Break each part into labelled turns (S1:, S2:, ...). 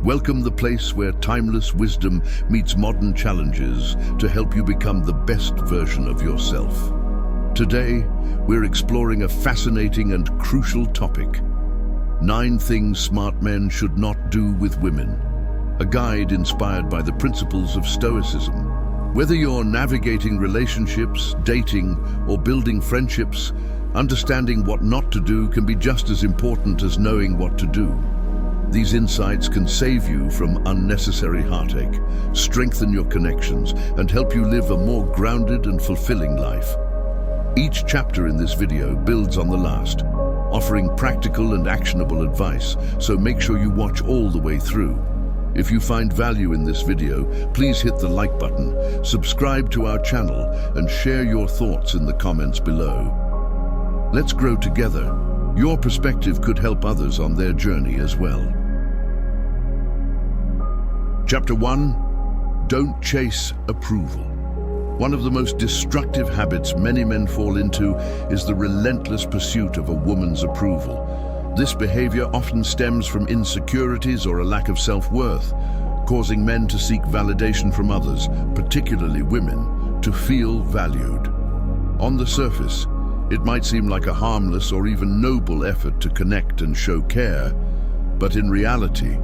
S1: Welcome the place where timeless wisdom meets modern challenges to help you become the best version of yourself. Today, we're exploring a fascinating and crucial topic: 9 things smart men should not do with women. A guide inspired by the principles of Stoicism. Whether you're navigating relationships, dating, or building friendships, understanding what not to do can be just as important as knowing what to do. These insights can save you from unnecessary heartache, strengthen your connections, and help you live a more grounded and fulfilling life. Each chapter in this video builds on the last, offering practical and actionable advice, so make sure you watch all the way through. If you find value in this video, please hit the like button, subscribe to our channel, and share your thoughts in the comments below. Let's grow together. Your perspective could help others on their journey as well. Chapter 1. Don't chase approval. One of the most destructive habits many men fall into is the relentless pursuit of a woman's approval. This behavior often stems from insecurities or a lack of self-worth, causing men to seek validation from others, particularly women, to feel valued. On the surface, it might seem like a harmless or even noble effort to connect and show care, but in reality,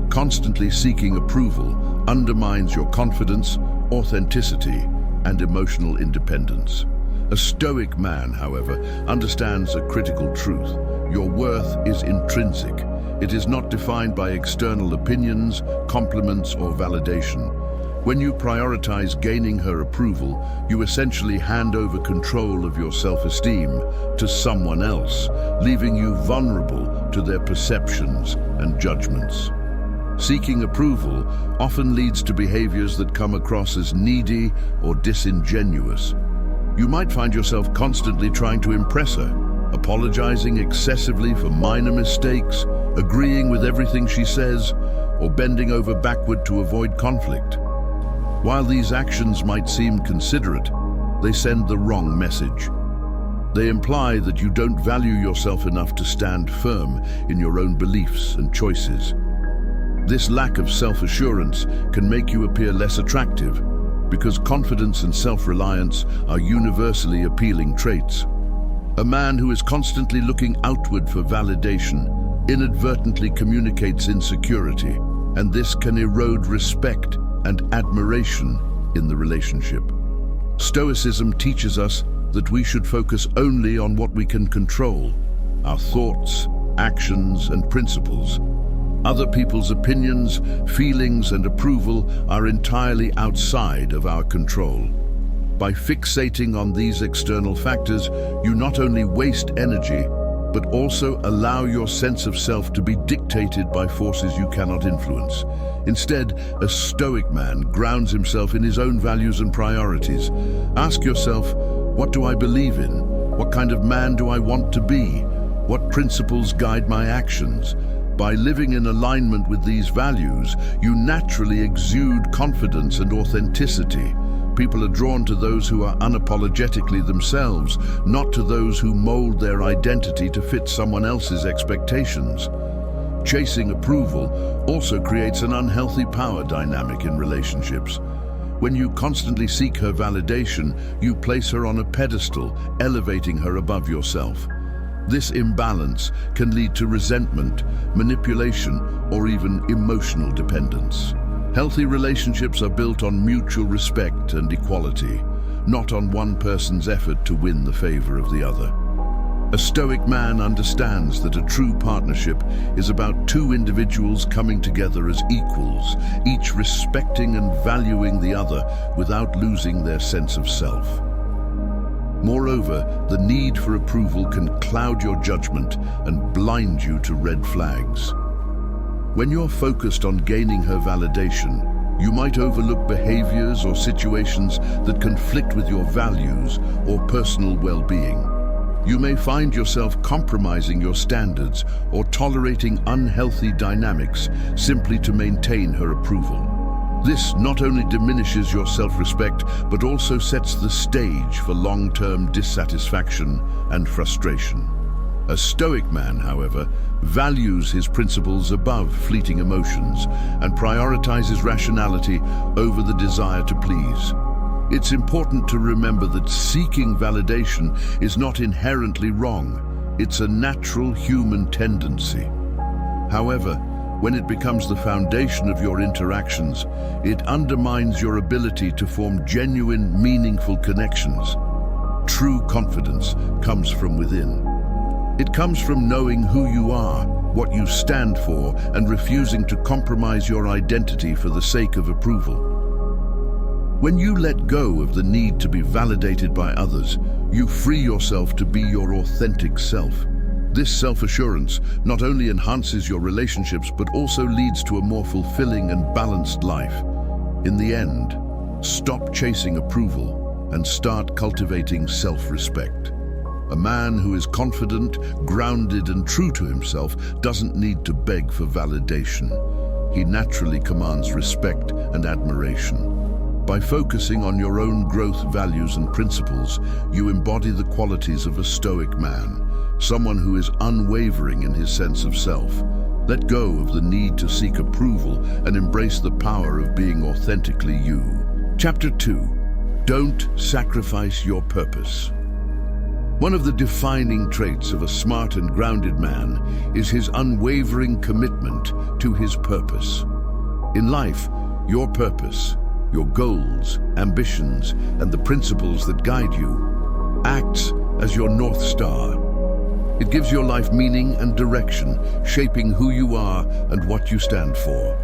S1: constantly seeking approval undermines your confidence, authenticity, and emotional independence. A Stoic man, however, understands a critical truth. Your worth is intrinsic. It is not defined by external opinions, compliments, or validation. When you prioritize gaining her approval, you essentially hand over control of your self-esteem to someone else, leaving you vulnerable to their perceptions and judgments. Seeking approval often leads to behaviors that come across as needy or disingenuous. You might find yourself constantly trying to impress her, apologizing excessively for minor mistakes, agreeing with everything she says, or bending over backward to avoid conflict. While these actions might seem considerate, they send the wrong message. They imply that you don't value yourself enough to stand firm in your own beliefs and choices. This lack of self-assurance can make you appear less attractive, because confidence and self-reliance are universally appealing traits. A man who is constantly looking outward for validation inadvertently communicates insecurity, and this can erode respect and admiration in the relationship. Stoicism teaches us that we should focus only on what we can control: our thoughts, actions, and principles. Other people's opinions, feelings, and approval are entirely outside of our control. By fixating on these external factors, you not only waste energy, but also allow your sense of self to be dictated by forces you cannot influence. Instead, a Stoic man grounds himself in his own values and priorities. Ask yourself, what do I believe in? What kind of man do I want to be? What principles guide my actions? By living in alignment with these values, you naturally exude confidence and authenticity. People are drawn to those who are unapologetically themselves, not to those who mold their identity to fit someone else's expectations. Chasing approval also creates an unhealthy power dynamic in relationships. When you constantly seek her validation, you place her on a pedestal, elevating her above yourself. This imbalance can lead to resentment, manipulation, or even emotional dependence. Healthy relationships are built on mutual respect and equality, not on one person's effort to win the favor of the other. A Stoic man understands that a true partnership is about 2 individuals coming together as equals, each respecting and valuing the other without losing their sense of self. Moreover, the need for approval can cloud your judgment and blind you to red flags. When you're focused on gaining her validation, you might overlook behaviors or situations that conflict with your values or personal well-being. You may find yourself compromising your standards or tolerating unhealthy dynamics simply to maintain her approval. This not only diminishes your self-respect, but also sets the stage for long-term dissatisfaction and frustration. A Stoic man, however, values his principles above fleeting emotions and prioritizes rationality over the desire to please. It's important to remember that seeking validation is not inherently wrong. It's a natural human tendency. However, when it becomes the foundation of your interactions, it undermines your ability to form genuine, meaningful connections. True confidence comes from within. It comes from knowing who you are, what you stand for, and refusing to compromise your identity for the sake of approval. When you let go of the need to be validated by others, you free yourself to be your authentic self. This self-assurance not only enhances your relationships but also leads to a more fulfilling and balanced life. In the end, stop chasing approval and start cultivating self-respect. A man who is confident, grounded, and true to himself doesn't need to beg for validation. He naturally commands respect and admiration. By focusing on your own growth, values, and principles, you embody the qualities of a Stoic man, someone who is unwavering in his sense of self. Let go of the need to seek approval and embrace the power of being authentically you. Chapter 2. Don't sacrifice your purpose. One of the defining traits of a smart and grounded man is his unwavering commitment to his purpose. In life, your purpose, your goals, ambitions, and the principles that guide you acts as your North Star. It gives your life meaning and direction, shaping who you are and what you stand for.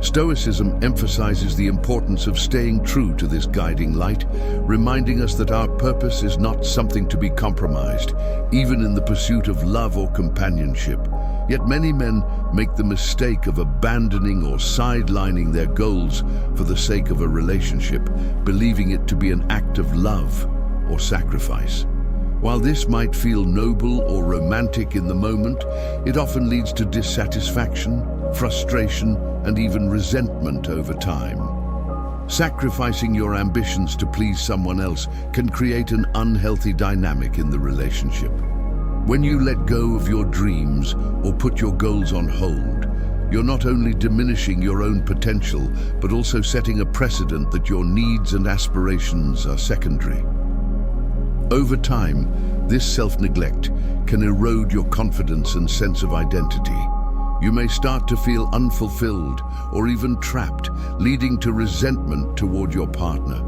S1: Stoicism emphasizes the importance of staying true to this guiding light, reminding us that our purpose is not something to be compromised, even in the pursuit of love or companionship. Yet many men make the mistake of abandoning or sidelining their goals for the sake of a relationship, believing it to be an act of love or sacrifice. While this might feel noble or romantic in the moment, it often leads to dissatisfaction, frustration, and even resentment over time. Sacrificing your ambitions to please someone else can create an unhealthy dynamic in the relationship. When you let go of your dreams or put your goals on hold, you're not only diminishing your own potential, but also setting a precedent that your needs and aspirations are secondary. Over time, this self-neglect can erode your confidence and sense of identity. You may start to feel unfulfilled or even trapped, leading to resentment toward your partner,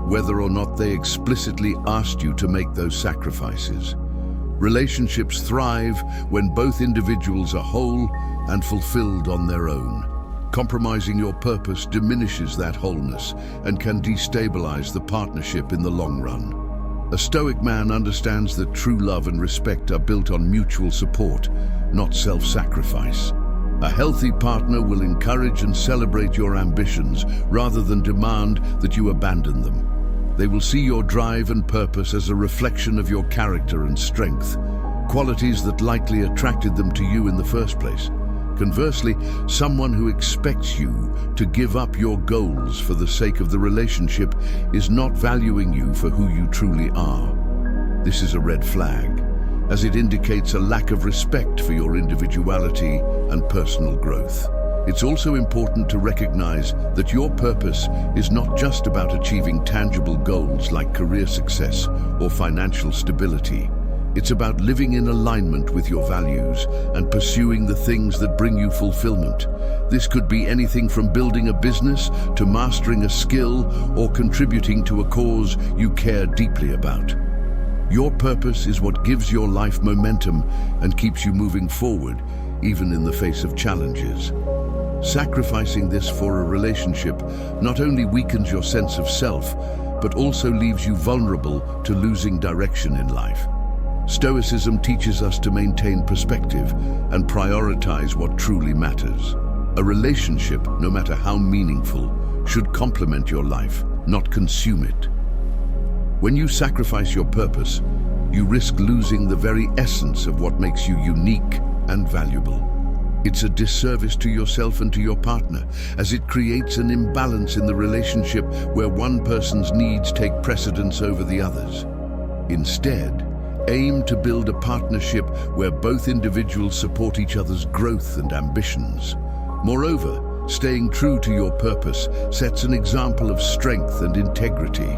S1: whether or not they explicitly asked you to make those sacrifices. Relationships thrive when both individuals are whole and fulfilled on their own. Compromising your purpose diminishes that wholeness and can destabilize the partnership in the long run. A Stoic man understands that true love and respect are built on mutual support, not self-sacrifice. A healthy partner will encourage and celebrate your ambitions rather than demand that you abandon them. They will see your drive and purpose as a reflection of your character and strength, qualities that likely attracted them to you in the first place. Conversely, someone who expects you to give up your goals for the sake of the relationship is not valuing you for who you truly are. This is a red flag, as it indicates a lack of respect for your individuality and personal growth. It's also important to recognize that your purpose is not just about achieving tangible goals like career success or financial stability. It's about living in alignment with your values and pursuing the things that bring you fulfillment. This could be anything from building a business to mastering a skill or contributing to a cause you care deeply about. Your purpose is what gives your life momentum and keeps you moving forward, even in the face of challenges. Sacrificing this for a relationship not only weakens your sense of self, but also leaves you vulnerable to losing direction in life. Stoicism teaches us to maintain perspective and prioritize what truly matters. A relationship, no matter how meaningful, should complement your life, not consume it. When you sacrifice your purpose, you risk losing the very essence of what makes you unique and valuable. It's a disservice to yourself and to your partner, as it creates an imbalance in the relationship where one person's needs take precedence over the others. Instead, Aim to build a partnership where both individuals support each other's growth and ambitions. Moreover, staying true to your purpose sets an example of strength and integrity.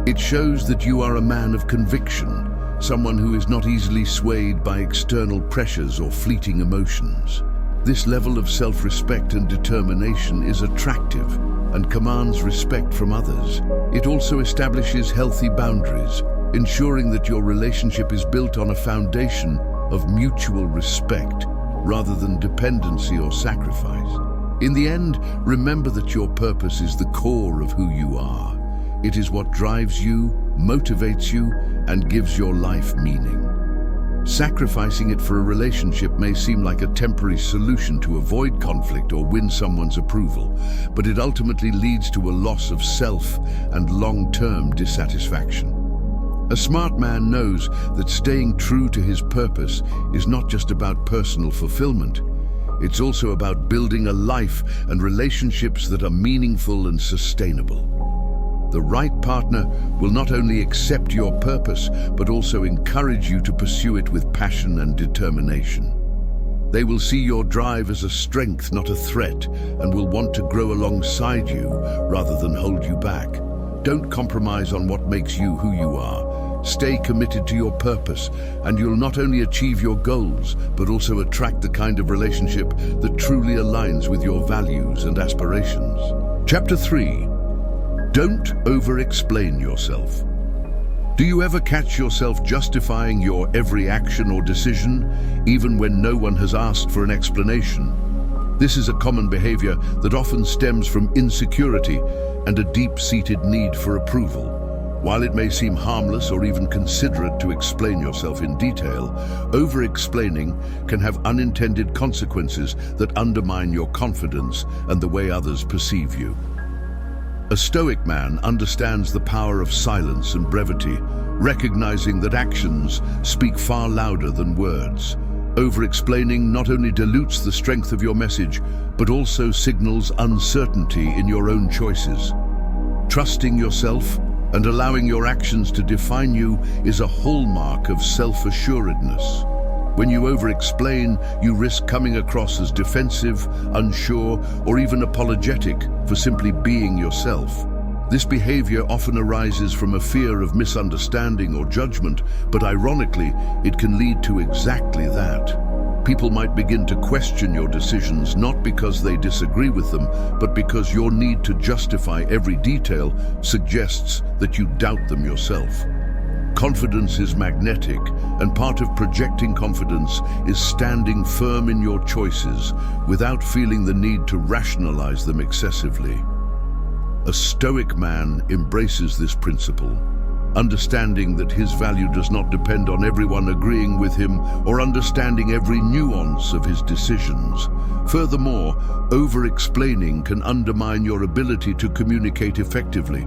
S1: It shows that you are a man of conviction, someone who is not easily swayed by external pressures or fleeting emotions. This level of self-respect and determination is attractive and commands respect from others. It also establishes healthy boundaries, ensuring that your relationship is built on a foundation of mutual respect rather than dependency or sacrifice. In the end, remember that your purpose is the core of who you are. It is what drives you, motivates you, and gives your life meaning. Sacrificing it for a relationship may seem like a temporary solution to avoid conflict or win someone's approval, but it ultimately leads to a loss of self and long-term dissatisfaction. A smart man knows that staying true to his purpose is not just about personal fulfillment. It's also about building a life and relationships that are meaningful and sustainable. The right partner will not only accept your purpose, but also encourage you to pursue it with passion and determination. They will see your drive as a strength, not a threat, and will want to grow alongside you rather than hold you back. Don't compromise on what makes you who you are. Stay committed to your purpose, and you'll not only achieve your goals, but also attract the kind of relationship that truly aligns with your values and aspirations. Chapter 3. Don't over-explain yourself. Do you ever catch yourself justifying your every action or decision, even when no one has asked for an explanation? This is a common behavior that often stems from insecurity and a deep-seated need for approval. While it may seem harmless or even considerate to explain yourself in detail, over-explaining can have unintended consequences that undermine your confidence and the way others perceive you. A Stoic man understands the power of silence and brevity, recognizing that actions speak far louder than words. Over-explaining not only dilutes the strength of your message, but also signals uncertainty in your own choices. Trusting yourself and allowing your actions to define you is a hallmark of self-assuredness. When you over-explain, you risk coming across as defensive, unsure, or even apologetic for simply being yourself. This behavior often arises from a fear of misunderstanding or judgment, but ironically, it can lead to exactly that. People might begin to question your decisions not because they disagree with them, but because your need to justify every detail suggests that you doubt them yourself. Confidence is magnetic, and part of projecting confidence is standing firm in your choices without feeling the need to rationalize them excessively. A Stoic man embraces this principle, understanding that his value does not depend on everyone agreeing with him or understanding every nuance of his decisions. Furthermore, over-explaining can undermine your ability to communicate effectively.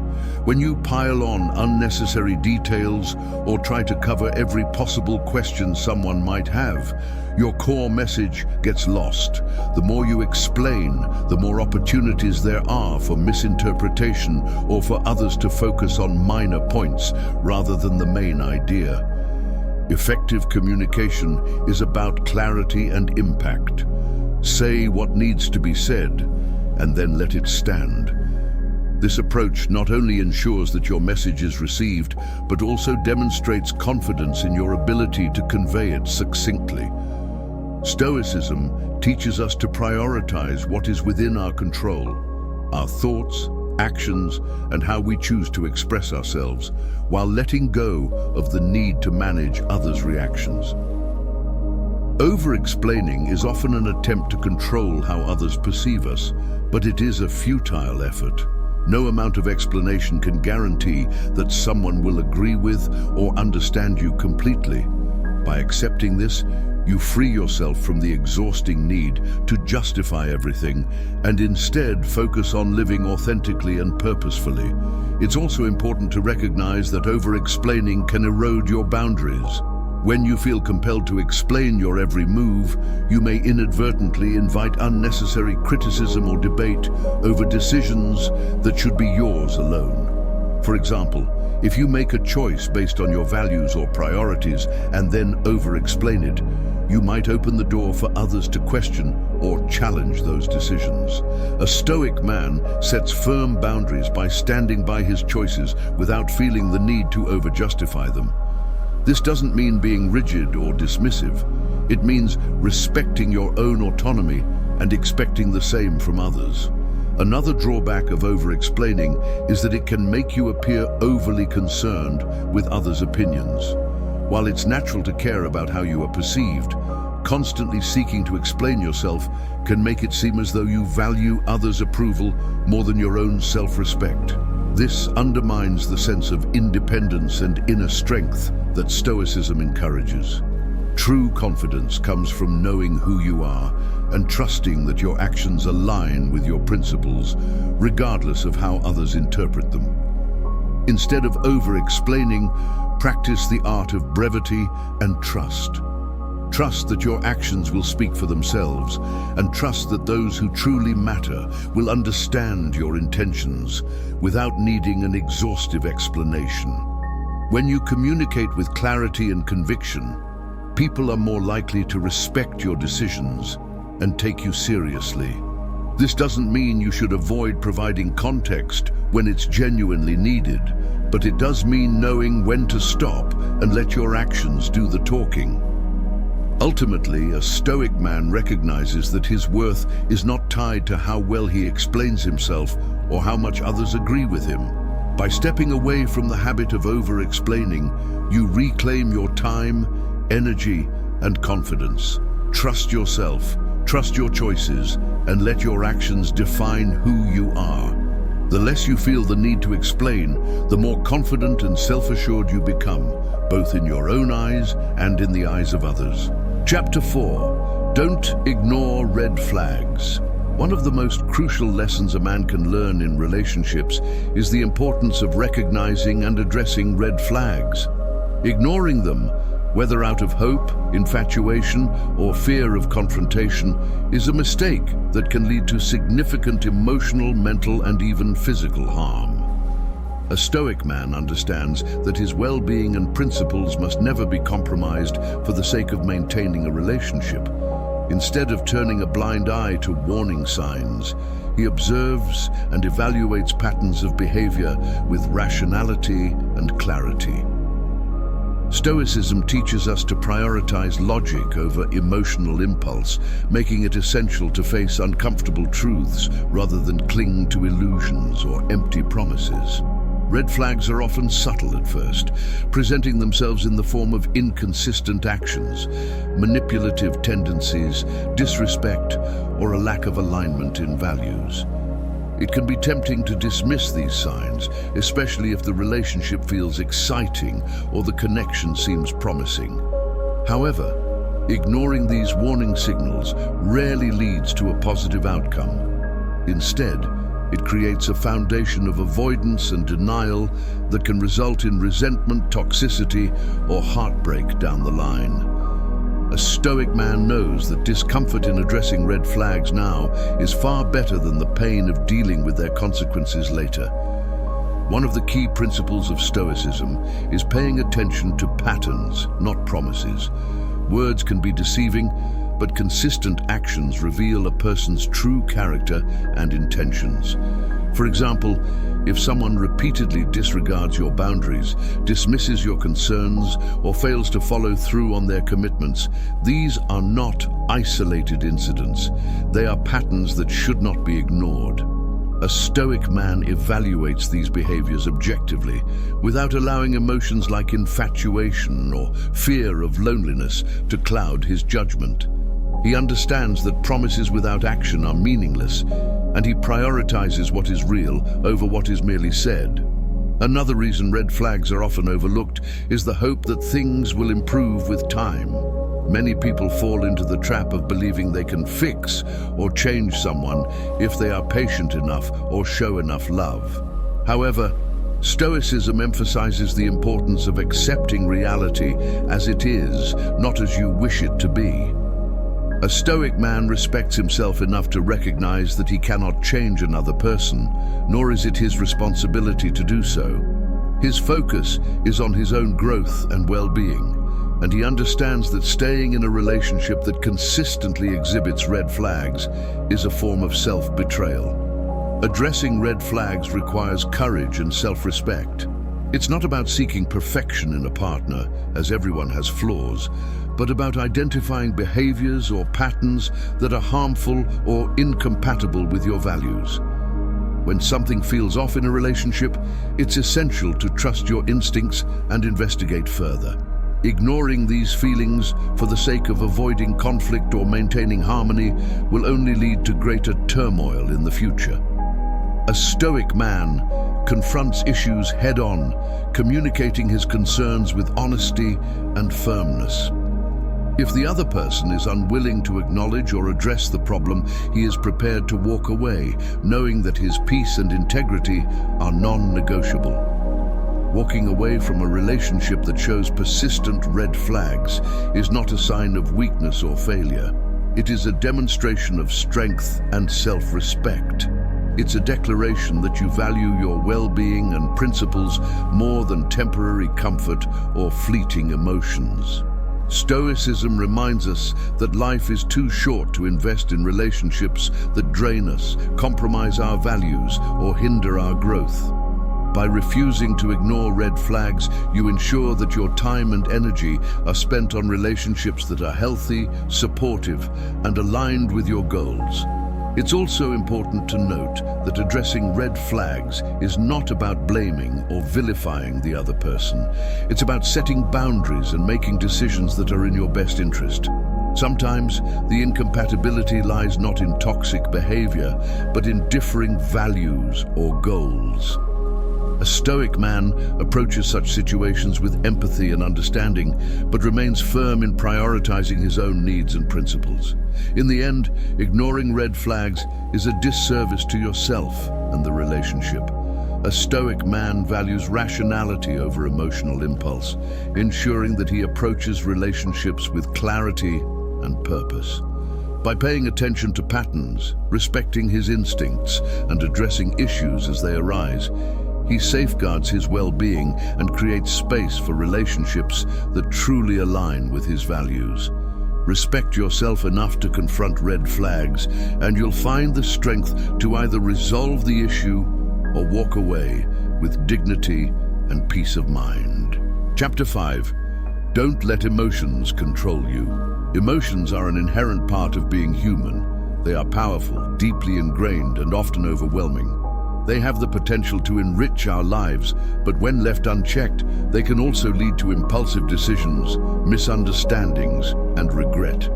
S1: When you pile on unnecessary details or try to cover every possible question someone might have, your core message gets lost. The more you explain, the more opportunities there are for misinterpretation or for others to focus on minor points rather than the main idea. Effective communication is about clarity and impact. Say what needs to be said, and then let it stand. This approach not only ensures that your message is received, but also demonstrates confidence in your ability to convey it succinctly. Stoicism teaches us to prioritize what is within our control, our thoughts, actions, and how we choose to express ourselves, while letting go of the need to manage others' reactions. Over-explaining is often an attempt to control how others perceive us, but it is a futile effort. No amount of explanation can guarantee that someone will agree with or understand you completely. By accepting this, you free yourself from the exhausting need to justify everything and instead focus on living authentically and purposefully. It's also important to recognize that over-explaining can erode your boundaries. When you feel compelled to explain your every move, you may inadvertently invite unnecessary criticism or debate over decisions that should be yours alone. For example, If you make a choice based on your values or priorities and then over-explain it, you might open the door for others to question or challenge those decisions. A Stoic man sets firm boundaries by standing by his choices without feeling the need to over-justify them. This doesn't mean being rigid or dismissive. It means respecting your own autonomy and expecting the same from others. Another drawback of over-explaining is that it can make you appear overly concerned with others' opinions. While it's natural to care about how you are perceived, constantly seeking to explain yourself can make it seem as though you value others' approval more than your own self-respect. This undermines the sense of independence and inner strength that Stoicism encourages. True confidence comes from knowing who you are and trusting that your actions align with your principles, regardless of how others interpret them. Instead of over-explaining, practice the art of brevity and trust. Trust that your actions will speak for themselves, and trust that those who truly matter will understand your intentions without needing an exhaustive explanation. When you communicate with clarity and conviction, people are more likely to respect your decisions and take you seriously. This doesn't mean you should avoid providing context when it's genuinely needed, but it does mean knowing when to stop and let your actions do the talking. Ultimately, a Stoic man recognizes that his worth is not tied to how well he explains himself or how much others agree with him. By stepping away from the habit of over-explaining, you reclaim your time, energy, and confidence. Trust yourself, trust your choices, and let your actions define who you are. The less you feel the need to explain, the more confident and self-assured you become, both in your own eyes and in the eyes of others. Chapter 4. Don't ignore red flags. One of the most crucial lessons a man can learn in relationships is the importance of recognizing and addressing red flags. Ignoring them, whether out of hope, infatuation, or fear of confrontation, is a mistake that can lead to significant emotional, mental, and even physical harm. A Stoic man understands that his well-being and principles must never be compromised for the sake of maintaining a relationship. Instead of turning a blind eye to warning signs, he observes and evaluates patterns of behavior with rationality and clarity. Stoicism teaches us to prioritize logic over emotional impulse, making it essential to face uncomfortable truths rather than cling to illusions or empty promises. Red flags are often subtle at first, presenting themselves in the form of inconsistent actions, manipulative tendencies, disrespect, or a lack of alignment in values. It can be tempting to dismiss these signs, especially if the relationship feels exciting or the connection seems promising. However, ignoring these warning signals rarely leads to a positive outcome. Instead, it creates a foundation of avoidance and denial that can result in resentment, toxicity, or heartbreak down the line. A Stoic man knows that discomfort in addressing red flags now is far better than the pain of dealing with their consequences later. One of the key principles of Stoicism is paying attention to patterns, not promises. Words can be deceiving, but consistent actions reveal a person's true character and intentions. For example, if someone repeatedly disregards your boundaries, dismisses your concerns, or fails to follow through on their commitments, these are not isolated incidents. They are patterns that should not be ignored. A Stoic man evaluates these behaviors objectively, without allowing emotions like infatuation or fear of loneliness to cloud his judgment. He understands that promises without action are meaningless, and he prioritizes what is real over what is merely said. Another reason red flags are often overlooked is the hope that things will improve with time. Many people fall into the trap of believing they can fix or change someone if they are patient enough or show enough love. However, Stoicism emphasizes the importance of accepting reality as it is, not as you wish it to be. A Stoic man respects himself enough to recognize that he cannot change another person, nor is it his responsibility to do so. His focus is on his own growth and well-being, and he understands that staying in a relationship that consistently exhibits red flags is a form of self-betrayal. Addressing red flags requires courage and self-respect. It's not about seeking perfection in a partner, as everyone has flaws, but about identifying behaviors or patterns that are harmful or incompatible with your values. When something feels off in a relationship, it's essential to trust your instincts and investigate further. Ignoring these feelings for the sake of avoiding conflict or maintaining harmony will only lead to greater turmoil in the future. A Stoic man confronts issues head-on, communicating his concerns with honesty and firmness. If the other person is unwilling to acknowledge or address the problem, he is prepared to walk away, knowing that his peace and integrity are non-negotiable. Walking away from a relationship that shows persistent red flags is not a sign of weakness or failure. It is a demonstration of strength and self-respect. It's a declaration that you value your well-being and principles more than temporary comfort or fleeting emotions. Stoicism reminds us that life is too short to invest in relationships that drain us, compromise our values, or hinder our growth. By refusing to ignore red flags, you ensure that your time and energy are spent on relationships that are healthy, supportive, and aligned with your goals. It's also important to note that addressing red flags is not about blaming or vilifying the other person. It's about setting boundaries and making decisions that are in your best interest. Sometimes the incompatibility lies not in toxic behavior, but in differing values or goals. A Stoic man approaches such situations with empathy and understanding, but remains firm in prioritizing his own needs and principles. In the end, ignoring red flags is a disservice to yourself and the relationship. A Stoic man values rationality over emotional impulse, ensuring that he approaches relationships with clarity and purpose. By paying attention to patterns, respecting his instincts, and addressing issues as they arise, he safeguards his well-being and creates space for relationships that truly align with his values. Respect yourself enough to confront red flags, and you'll find the strength to either resolve the issue or walk away with dignity and peace of mind. Chapter 5. Don't let emotions control you. Emotions are an inherent part of being human. They are powerful, deeply ingrained, and often overwhelming. They have the potential to enrich our lives, but when left unchecked, they can also lead to impulsive decisions, misunderstandings, and regret.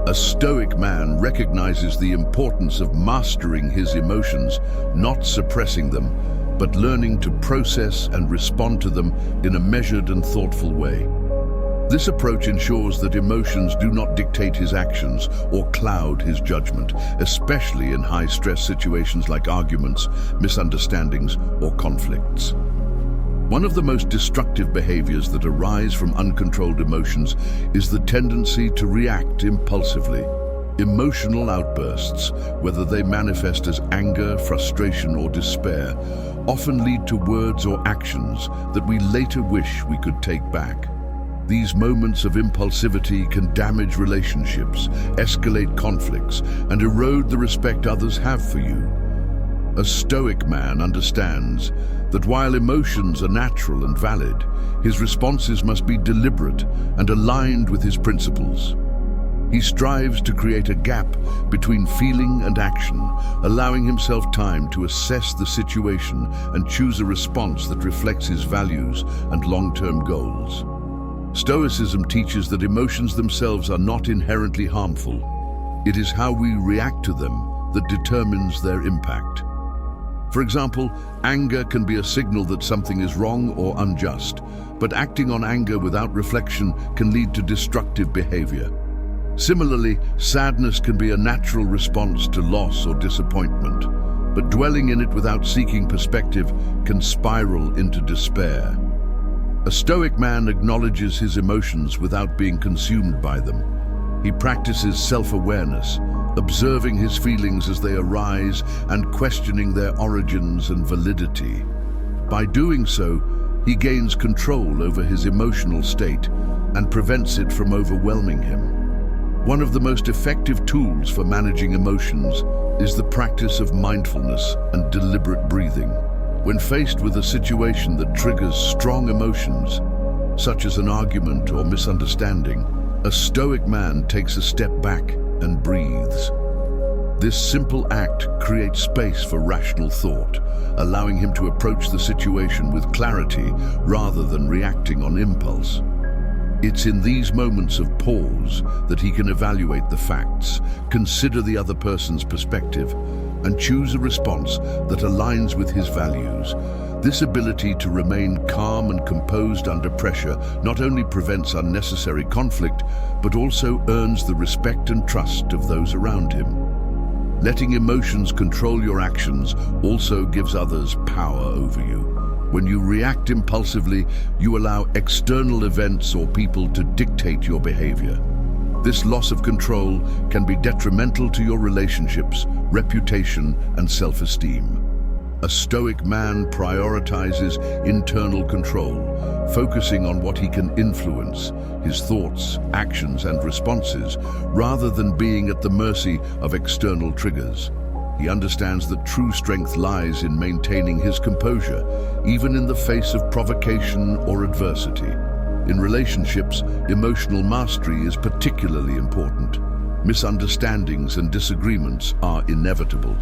S1: A Stoic man recognizes the importance of mastering his emotions, not suppressing them, but learning to process and respond to them in a measured and thoughtful way. This approach ensures that emotions do not dictate his actions or cloud his judgment, especially in high-stress situations like arguments, misunderstandings, or conflicts. One of the most destructive behaviors that arise from uncontrolled emotions is the tendency to react impulsively. Emotional outbursts, whether they manifest as anger, frustration, or despair, often lead to words or actions that we later wish we could take back. These moments of impulsivity can damage relationships, escalate conflicts, and erode the respect others have for you. A Stoic man understands that while emotions are natural and valid, his responses must be deliberate and aligned with his principles. He strives to create a gap between feeling and action, allowing himself time to assess the situation and choose a response that reflects his values and long-term goals. Stoicism teaches that emotions themselves are not inherently harmful. It is how we react to them that determines their impact. For example, anger can be a signal that something is wrong or unjust, but acting on anger without reflection can lead to destructive behavior. Similarly, sadness can be a natural response to loss or disappointment, but dwelling in it without seeking perspective can spiral into despair. A Stoic man acknowledges his emotions without being consumed by them. He practices self-awareness, observing his feelings as they arise and questioning their origins and validity. By doing so, He gains control over his emotional state and prevents it from overwhelming him. One of the most effective tools for managing emotions is the practice of mindfulness and deliberate breathing. When faced with a situation that triggers strong emotions, such as an argument or misunderstanding, a Stoic man takes a step back and breathes. This simple act creates space for rational thought, allowing him to approach the situation with clarity rather than reacting on impulse. It's in these moments of pause that he can evaluate the facts, consider the other person's perspective, and choose a response that aligns with his values. This ability to remain calm and composed under pressure not only prevents unnecessary conflict, but also earns the respect and trust of those around him. Letting emotions control your actions also gives others power over you. When you react impulsively, you allow external events or people to dictate your behavior. This loss of control can be detrimental to your relationships, reputation, and self-esteem. A Stoic man prioritizes internal control, focusing on what he can influence, his thoughts, actions, and responses, rather than being at the mercy of external triggers. He understands that true strength lies in maintaining his composure, even in the face of provocation or adversity. In relationships, emotional mastery is particularly important. Misunderstandings and disagreements are inevitable,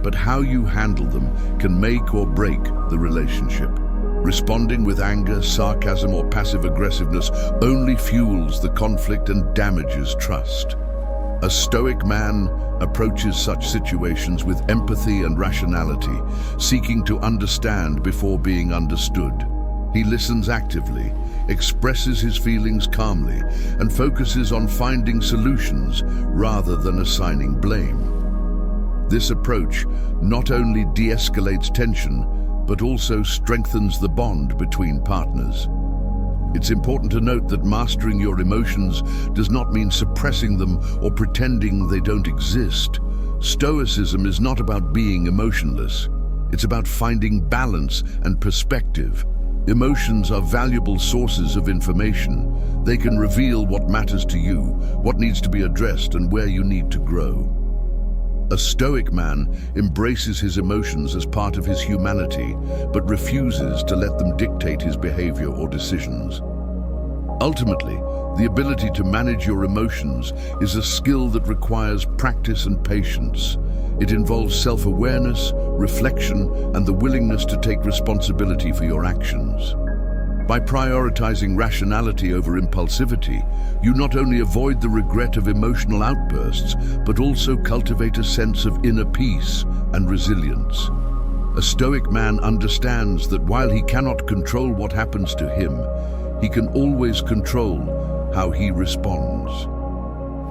S1: but how you handle them can make or break the relationship. Responding with anger, sarcasm, or passive aggressiveness only fuels the conflict and damages trust. A Stoic man approaches such situations with empathy and rationality, seeking to understand before being understood. He listens actively, expresses his feelings calmly, and focuses on finding solutions rather than assigning blame. This approach not only de-escalates tension, but also strengthens the bond between partners. It's important to note that mastering your emotions does not mean suppressing them or pretending they don't exist. Stoicism is not about being emotionless. It's about finding balance and perspective. Emotions are valuable sources of information. They can reveal what matters to you, what needs to be addressed, and where you need to grow. A Stoic man embraces his emotions as part of his humanity, but refuses to let them dictate his behavior or decisions. Ultimately, the ability to manage your emotions is a skill that requires practice and patience. It involves self-awareness, reflection, and the willingness to take responsibility for your actions. By prioritizing rationality over impulsivity, you not only avoid the regret of emotional outbursts, but also cultivate a sense of inner peace and resilience. A Stoic man understands that while he cannot control what happens to him, he can always control how he responds.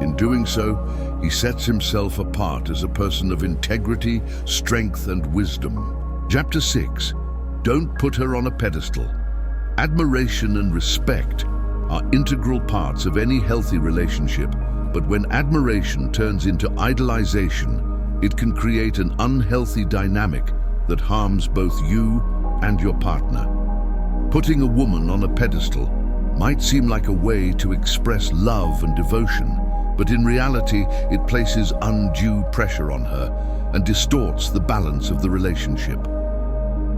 S1: In doing so, he sets himself apart as a person of integrity, strength, and wisdom. Chapter 6. Don't put her on a pedestal. Admiration and respect are integral parts of any healthy relationship, but when admiration turns into idolization, it can create an unhealthy dynamic that harms both you and your partner. Putting a woman on a pedestal might seem like a way to express love and devotion, but in reality, it places undue pressure on her and distorts the balance of the relationship.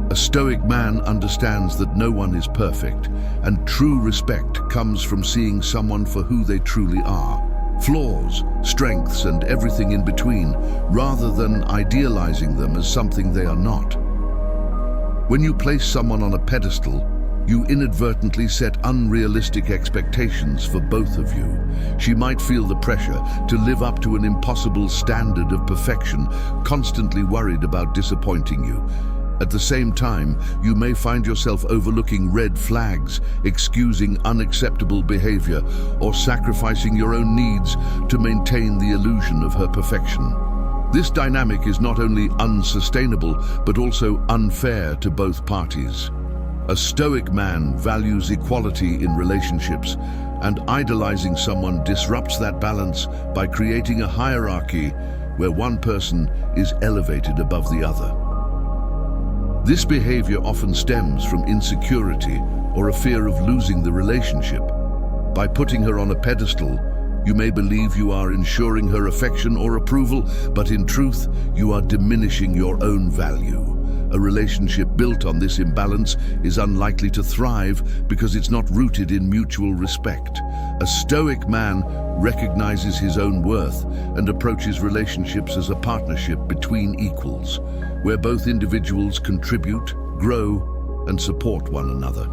S1: A Stoic man understands that no one is perfect, and true respect comes from seeing someone for who they truly are. Flaws, strengths, and everything in between, rather than idealizing them as something they are not. When you place someone on a pedestal, you inadvertently set unrealistic expectations for both of you. She might feel the pressure to live up to an impossible standard of perfection, constantly worried about disappointing you. At the same time, you may find yourself overlooking red flags, excusing unacceptable behavior, or sacrificing your own needs to maintain the illusion of her perfection. This dynamic is not only unsustainable, but also unfair to both parties. A Stoic man values equality in relationships, and idolizing someone disrupts that balance by creating a hierarchy where one person is elevated above the other. This behavior often stems from insecurity or a fear of losing the relationship. By putting her on a pedestal, you may believe you are ensuring her affection or approval, but in truth, you are diminishing your own value. A relationship built on this imbalance is unlikely to thrive because it's not rooted in mutual respect. A Stoic man recognizes his own worth and approaches relationships as a partnership between equals, where both individuals contribute, grow, and support one another.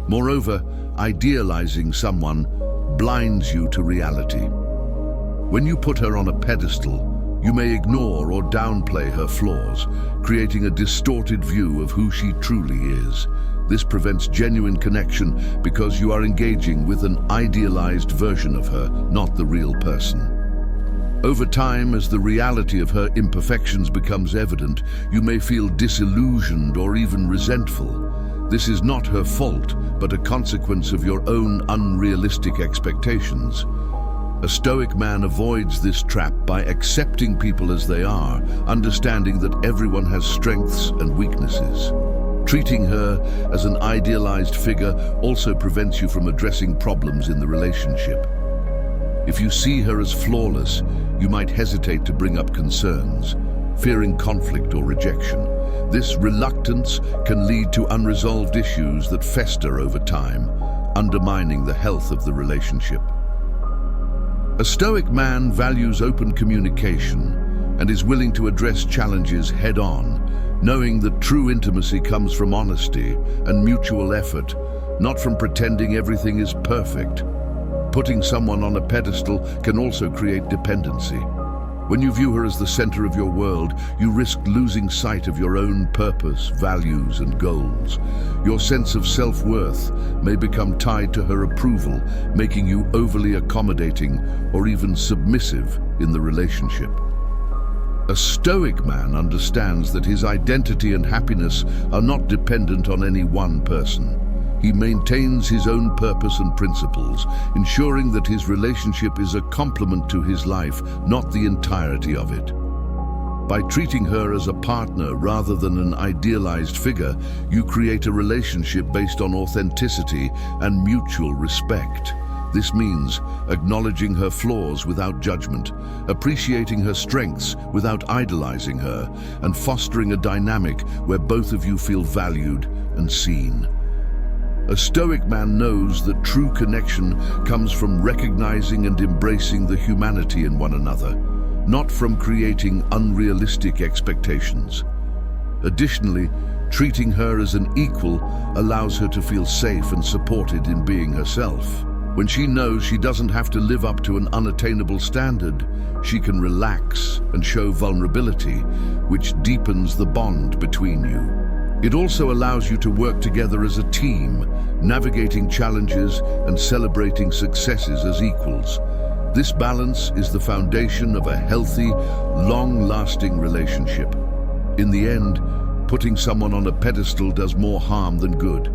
S1: Moreover, idealizing someone blinds you to reality. When you put her on a pedestal, you may ignore or downplay her flaws, creating a distorted view of who she truly is. This prevents genuine connection because you are engaging with an idealized version of her, not the real person. Over time, as the reality of her imperfections becomes evident, you may feel disillusioned or even resentful. This is not her fault, but a consequence of your own unrealistic expectations. A Stoic man avoids this trap by accepting people as they are, understanding that everyone has strengths and weaknesses. Treating her as an idealized figure also prevents you from addressing problems in the relationship. If you see her as flawless, you might hesitate to bring up concerns, fearing conflict or rejection. This reluctance can lead to unresolved issues that fester over time, undermining the health of the relationship. A Stoic man values open communication and is willing to address challenges head-on, knowing that true intimacy comes from honesty and mutual effort, not from pretending everything is perfect. Putting someone on a pedestal can also create dependency. When you view her as the center of your world, you risk losing sight of your own purpose, values, and goals. Your sense of self-worth may become tied to her approval, making you overly accommodating or even submissive in the relationship. A Stoic man understands that his identity and happiness are not dependent on any one person. He maintains his own purpose and principles, ensuring that his relationship is a complement to his life, not the entirety of it. By treating her as a partner rather than an idealized figure, you create a relationship based on authenticity and mutual respect. This means acknowledging her flaws without judgment, appreciating her strengths without idolizing her, and fostering a dynamic where both of you feel valued and seen. A Stoic man knows that true connection comes from recognizing and embracing the humanity in one another, not from creating unrealistic expectations. Additionally, treating her as an equal allows her to feel safe and supported in being herself. When she knows she doesn't have to live up to an unattainable standard, she can relax and show vulnerability, which deepens the bond between you. It also allows you to work together as a team, navigating challenges and celebrating successes as equals. This balance is the foundation of a healthy, long-lasting relationship. In the end, putting someone on a pedestal does more harm than good.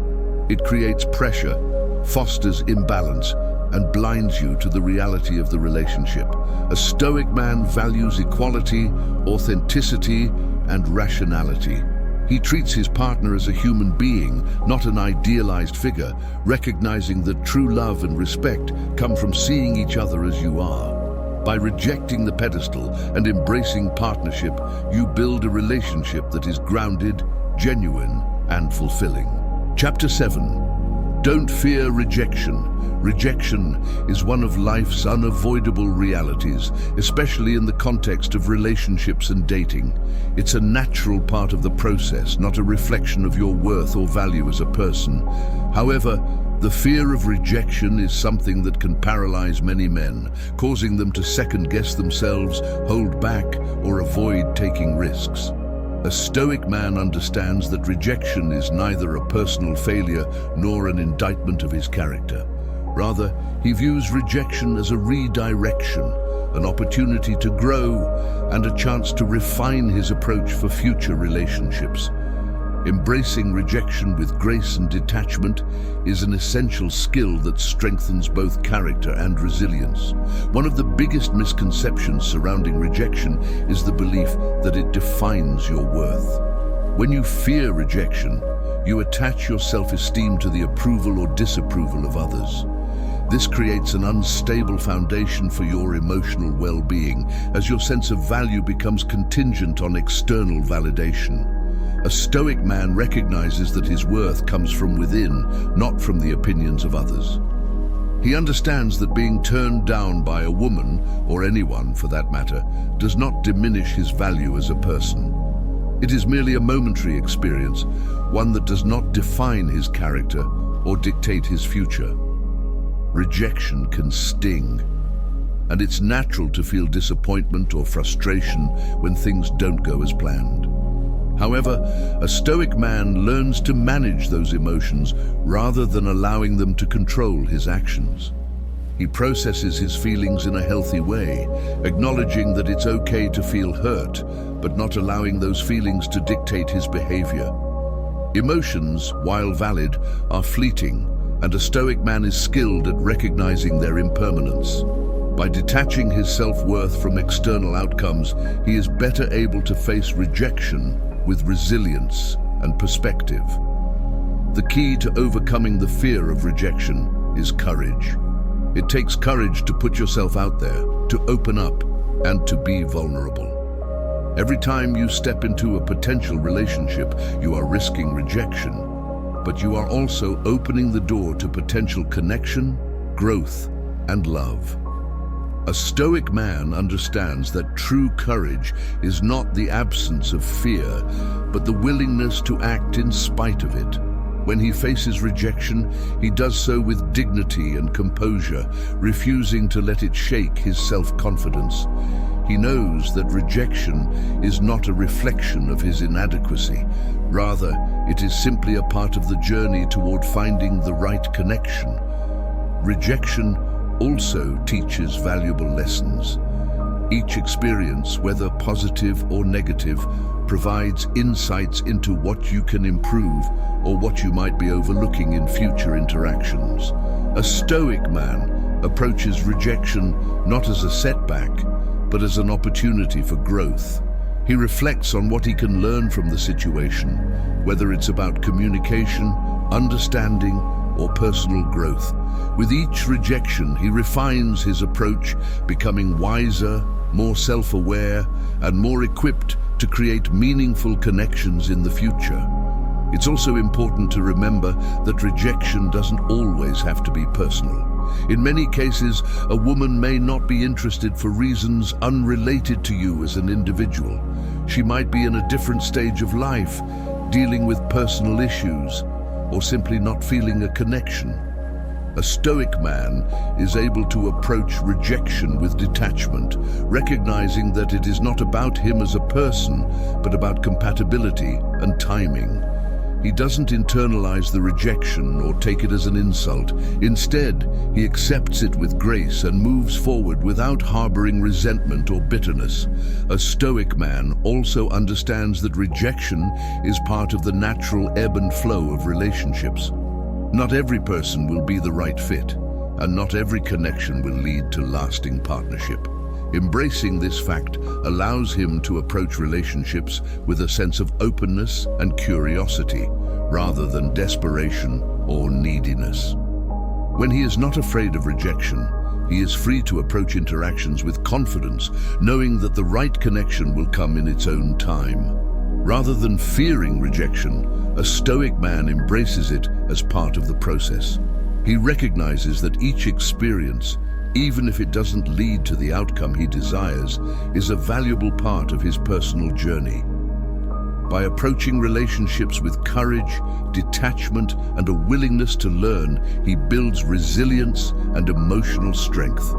S1: It creates pressure, fosters imbalance, and blinds you to the reality of the relationship. A Stoic man values equality, authenticity, and rationality. He treats his partner as a human being, not an idealized figure, recognizing that true love and respect come from seeing each other as you are. By rejecting the pedestal and embracing partnership, you build a relationship that is grounded, genuine, and fulfilling. Chapter 7. Don't fear rejection. Rejection is one of life's unavoidable realities, especially in the context of relationships and dating. It's a natural part of the process, not a reflection of your worth or value as a person. However, the fear of rejection is something that can paralyze many men, causing them to second-guess themselves, hold back, or avoid taking risks. A Stoic man understands that rejection is neither a personal failure nor an indictment of his character. Rather, he views rejection as a redirection, an opportunity to grow, and a chance to refine his approach for future relationships. Embracing rejection with grace and detachment is an essential skill that strengthens both character and resilience. One of the biggest misconceptions surrounding rejection is the belief that it defines your worth. When you fear rejection, you attach your self-esteem to the approval or disapproval of others. This creates an unstable foundation for your emotional well-being, as your sense of value becomes contingent on external validation. A Stoic man recognizes that his worth comes from within, not from the opinions of others. He understands that being turned down by a woman, or anyone for that matter, does not diminish his value as a person. It is merely a momentary experience, one that does not define his character or dictate his future. Rejection can sting, and it's natural to feel disappointment or frustration when things don't go as planned. However, a Stoic man learns to manage those emotions rather than allowing them to control his actions. He processes his feelings in a healthy way, acknowledging that it's okay to feel hurt, but not allowing those feelings to dictate his behavior. Emotions, while valid, are fleeting, and a Stoic man is skilled at recognizing their impermanence. By detaching his self-worth from external outcomes, he is better able to face rejection with resilience and perspective. The key to overcoming the fear of rejection is courage. It takes courage to put yourself out there, to open up, and to be vulnerable. Every time you step into a potential relationship, you are risking rejection, but you are also opening the door to potential connection, growth, and love. A Stoic man understands that true courage is not the absence of fear, but the willingness to act in spite of it. When he faces rejection, he does so with dignity and composure, refusing to let it shake his self-confidence. He knows that rejection is not a reflection of his inadequacy. Rather, it is simply a part of the journey toward finding the right connection. Rejection also teaches valuable lessons. Each experience, whether positive or negative, provides insights into what you can improve or what you might be overlooking in future interactions. A Stoic man approaches rejection not as a setback, but as an opportunity for growth. He reflects on what he can learn from the situation, whether it's about communication, understanding, or personal growth. With each rejection, he refines his approach, becoming wiser, more self-aware, and more equipped to create meaningful connections in the future. It's also important to remember that rejection doesn't always have to be personal. In many cases, a woman may not be interested for reasons unrelated to you as an individual. She might be in a different stage of life, dealing with personal issues, or simply not feeling a connection. A Stoic man is able to approach rejection with detachment, recognizing that it is not about him as a person, but about compatibility and timing. He doesn't internalize the rejection or take it as an insult. Instead, he accepts it with grace and moves forward without harboring resentment or bitterness. A Stoic man also understands that rejection is part of the natural ebb and flow of relationships. Not every person will be the right fit, and not every connection will lead to lasting partnership. Embracing this fact allows him to approach relationships with a sense of openness and curiosity, rather than desperation or neediness. When he is not afraid of rejection, he is free to approach interactions with confidence, knowing that the right connection will come in its own time. Rather than fearing rejection, a Stoic man embraces it as part of the process. He recognizes that each experience, even if it doesn't lead to the outcome he desires, is a valuable part of his personal journey. By approaching relationships with courage, detachment, and a willingness to learn, he builds resilience and emotional strength.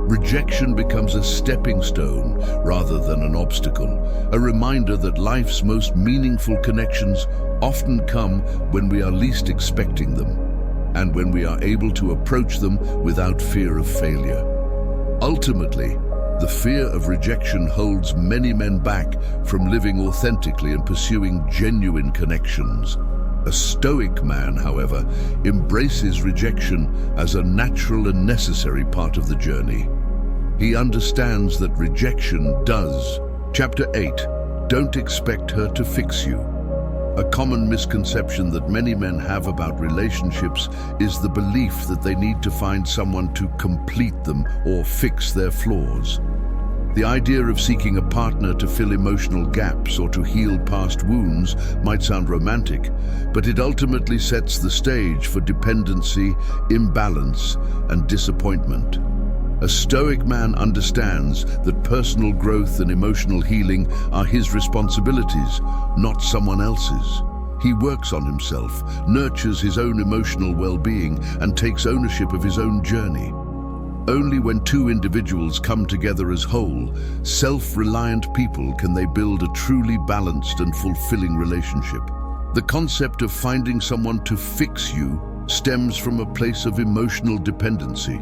S1: Rejection becomes a stepping stone rather than an obstacle, a reminder that life's most meaningful connections often come when we are least expecting them, and when we are able to approach them without fear of failure. Ultimately, the fear of rejection holds many men back from living authentically and pursuing genuine connections. A Stoic man, however, embraces rejection as a natural and necessary part of the journey. He understands that rejection does. Chapter 8. Don't expect her to fix you. A common misconception that many men have about relationships is the belief that they need to find someone to complete them or fix their flaws. The idea of seeking a partner to fill emotional gaps or to heal past wounds might sound romantic, but it ultimately sets the stage for dependency, imbalance, and disappointment. A Stoic man understands that personal growth and emotional healing are his responsibilities, not someone else's. He works on himself, nurtures his own emotional well-being, and takes ownership of his own journey. Only when two individuals come together as whole, self-reliant people, can they build a truly balanced and fulfilling relationship. The concept of finding someone to fix you stems from a place of emotional dependency.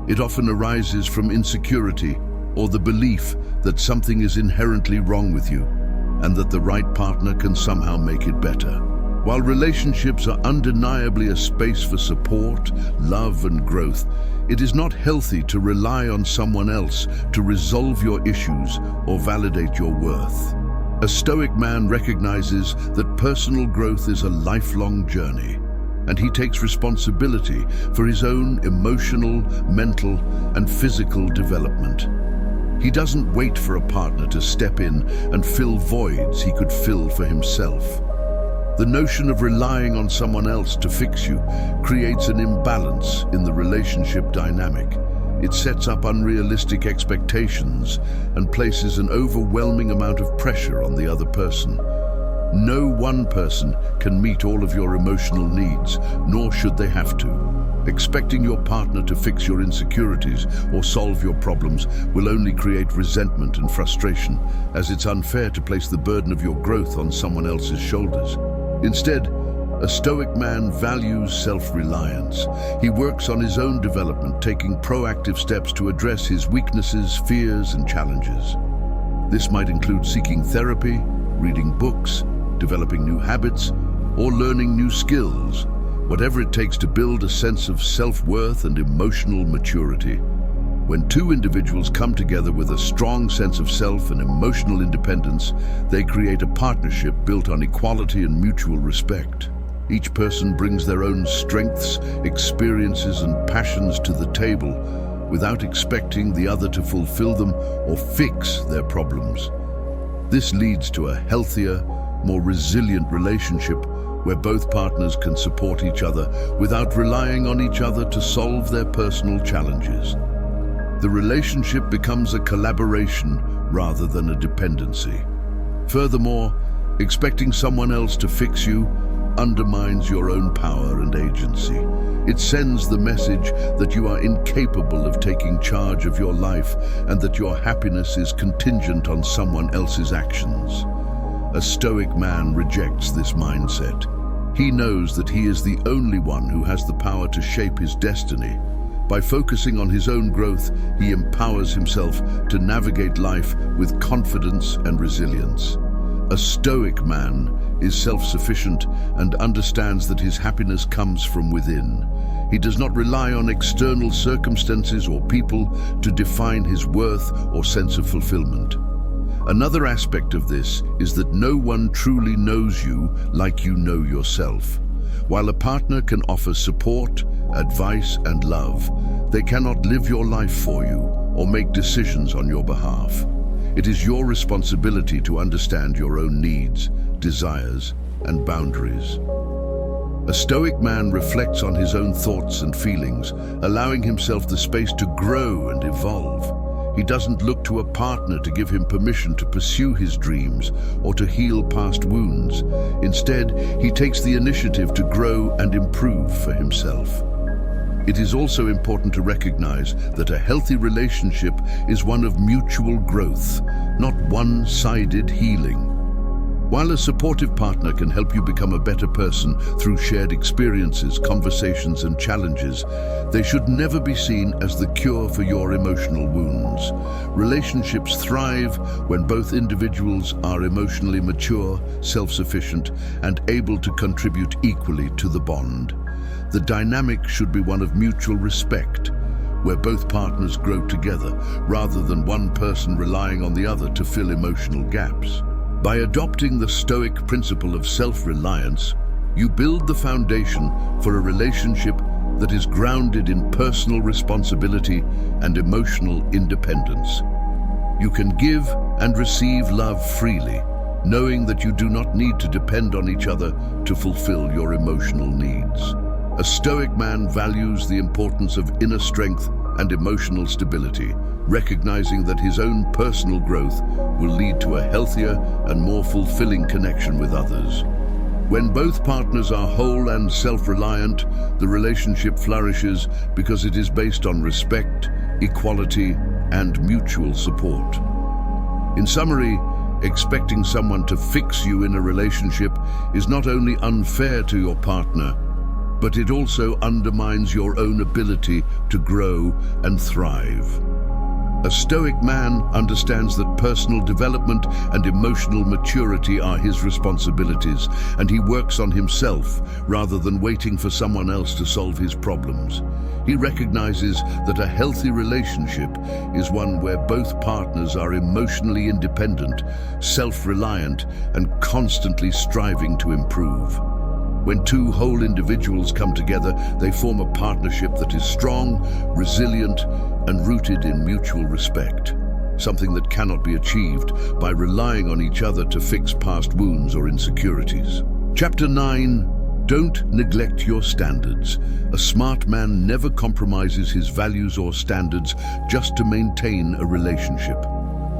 S1: It often arises from insecurity or the belief that something is inherently wrong with you and that the right partner can somehow make it better. While relationships are undeniably a space for support, love, and growth, it is not healthy to rely on someone else to resolve your issues or validate your worth. A Stoic man recognizes that personal growth is a lifelong journey, and he takes responsibility for his own emotional, mental, and physical development. He doesn't wait for a partner to step in and fill voids he could fill for himself. The notion of relying on someone else to fix you creates an imbalance in the relationship dynamic. It sets up unrealistic expectations and places an overwhelming amount of pressure on the other person. No one person can meet all of your emotional needs, nor should they have to. Expecting your partner to fix your insecurities or solve your problems will only create resentment and frustration, as it's unfair to place the burden of your growth on someone else's shoulders. Instead, a Stoic man values self-reliance. He works on his own development, taking proactive steps to address his weaknesses, fears, and challenges. This might include seeking therapy, reading books, developing new habits, or learning new skills, whatever it takes to build a sense of self-worth and emotional maturity. When two individuals come together with a strong sense of self and emotional independence, they create a partnership built on equality and mutual respect. Each person brings their own strengths, experiences, and passions to the table without expecting the other to fulfill them or fix their problems. This leads to a healthier, more resilient relationship where both partners can support each other without relying on each other to solve their personal challenges. The relationship becomes a collaboration rather than a dependency. Furthermore, expecting someone else to fix you undermines your own power and agency. It sends the message that you are incapable of taking charge of your life and that your happiness is contingent on someone else's actions. A Stoic man rejects this mindset. He knows that he is the only one who has the power to shape his destiny. By focusing on his own growth, he empowers himself to navigate life with confidence and resilience. A Stoic man is self-sufficient and understands that his happiness comes from within. He does not rely on external circumstances or people to define his worth or sense of fulfillment. Another aspect of this is that no one truly knows you like you know yourself. While a partner can offer support, advice, and love, they cannot live your life for you or make decisions on your behalf. It is your responsibility to understand your own needs, desires, and boundaries. A Stoic man reflects on his own thoughts and feelings, allowing himself the space to grow and evolve. He doesn't look to a partner to give him permission to pursue his dreams or to heal past wounds. Instead, he takes the initiative to grow and improve for himself. It is also important to recognize that a healthy relationship is one of mutual growth, not one-sided healing. While a supportive partner can help you become a better person through shared experiences, conversations, and challenges, they should never be seen as the cure for your emotional wounds. Relationships thrive when both individuals are emotionally mature, self-sufficient, and able to contribute equally to the bond. The dynamic should be one of mutual respect, where both partners grow together, rather than one person relying on the other to fill emotional gaps. By adopting the Stoic principle of self-reliance, you build the foundation for a relationship that is grounded in personal responsibility and emotional independence. You can give and receive love freely, knowing that you do not need to depend on each other to fulfill your emotional needs. A Stoic man values the importance of inner strength and emotional stability, recognizing that his own personal growth will lead to a healthier and more fulfilling connection with others. When both partners are whole and self-reliant, the relationship flourishes because it is based on respect, equality, and mutual support. In summary, expecting someone to fix you in a relationship is not only unfair to your partner, but it also undermines your own ability to grow and thrive. A Stoic man understands that personal development and emotional maturity are his responsibilities, and he works on himself rather than waiting for someone else to solve his problems. He recognizes that a healthy relationship is one where both partners are emotionally independent, self-reliant, and constantly striving to improve. When two whole individuals come together, they form a partnership that is strong, resilient, and rooted in mutual respect, something that cannot be achieved by relying on each other to fix past wounds or insecurities. Chapter 9. Don't neglect your standards. A smart man never compromises his values or standards just to maintain a relationship.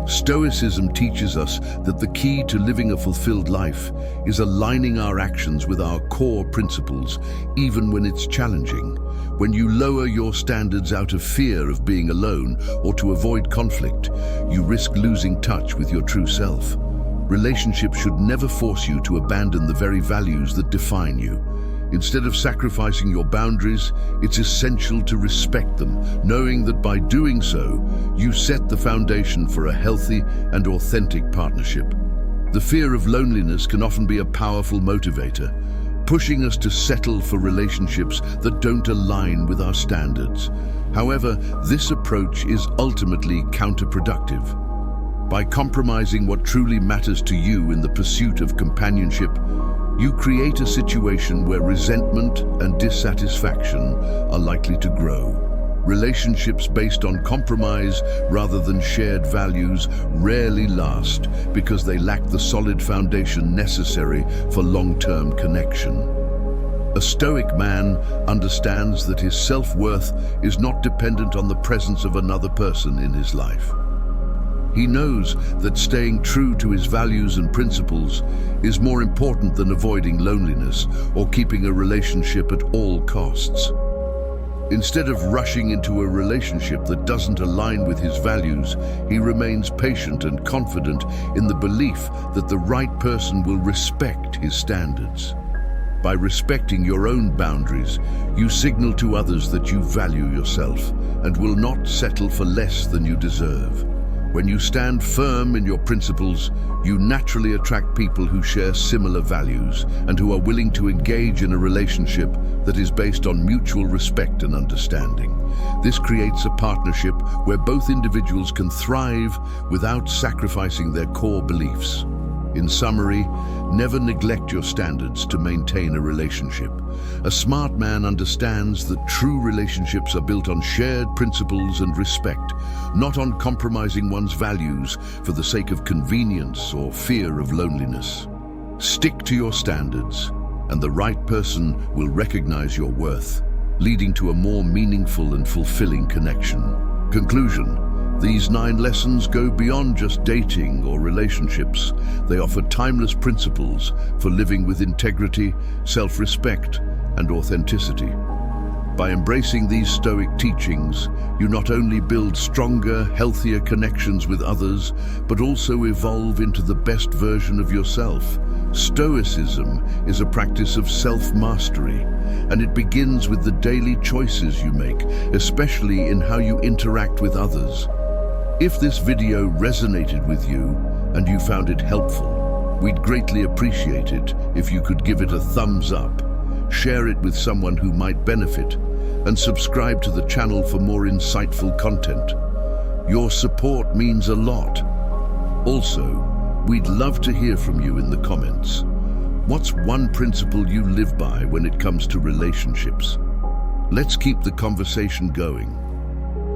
S1: Stoicism teaches us that the key to living a fulfilled life is aligning our actions with our core principles, even when it's challenging. When you lower your standards out of fear of being alone or to avoid conflict, you risk losing touch with your true self. Relationships should never force you to abandon the very values that define you. Instead of sacrificing your boundaries, it's essential to respect them, knowing that by doing so, you set the foundation for a healthy and authentic partnership. The fear of loneliness can often be a powerful motivator, pushing us to settle for relationships that don't align with our standards. However, this approach is ultimately counterproductive. By compromising what truly matters to you in the pursuit of companionship, you create a situation where resentment and dissatisfaction are likely to grow. Relationships based on compromise rather than shared values rarely last because they lack the solid foundation necessary for long-term connection. A Stoic man understands that his self-worth is not dependent on the presence of another person in his life. He knows that staying true to his values and principles is more important than avoiding loneliness or keeping a relationship at all costs. Instead of rushing into a relationship that doesn't align with his values, he remains patient and confident in the belief that the right person will respect his standards. By respecting your own boundaries, you signal to others that you value yourself and will not settle for less than you deserve. When you stand firm in your principles, you naturally attract people who share similar values and who are willing to engage in a relationship that is based on mutual respect and understanding. This creates a partnership where both individuals can thrive without sacrificing their core beliefs. In summary, never neglect your standards to maintain a relationship. A smart man understands that true relationships are built on shared principles and respect, not on compromising one's values for the sake of convenience or fear of loneliness. Stick to your standards, and the right person will recognize your worth, leading to a more meaningful and fulfilling connection. Conclusion. These 9 lessons go beyond just dating or relationships. They offer timeless principles for living with integrity, self-respect, and authenticity. By embracing these Stoic teachings, you not only build stronger, healthier connections with others, but also evolve into the best version of yourself. Stoicism is a practice of self-mastery, and it begins with the daily choices you make, especially in how you interact with others. If this video resonated with you and you found it helpful, we'd greatly appreciate it if you could give it a thumbs up, share it with someone who might benefit, and subscribe to the channel for more insightful content. Your support means a lot. Also, We'd love to hear from you in the comments. What's one principle you live by when it comes to relationships? Let's keep the conversation going.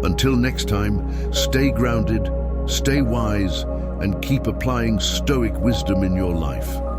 S1: Until next time, stay grounded, stay wise, and keep applying Stoic wisdom in your life.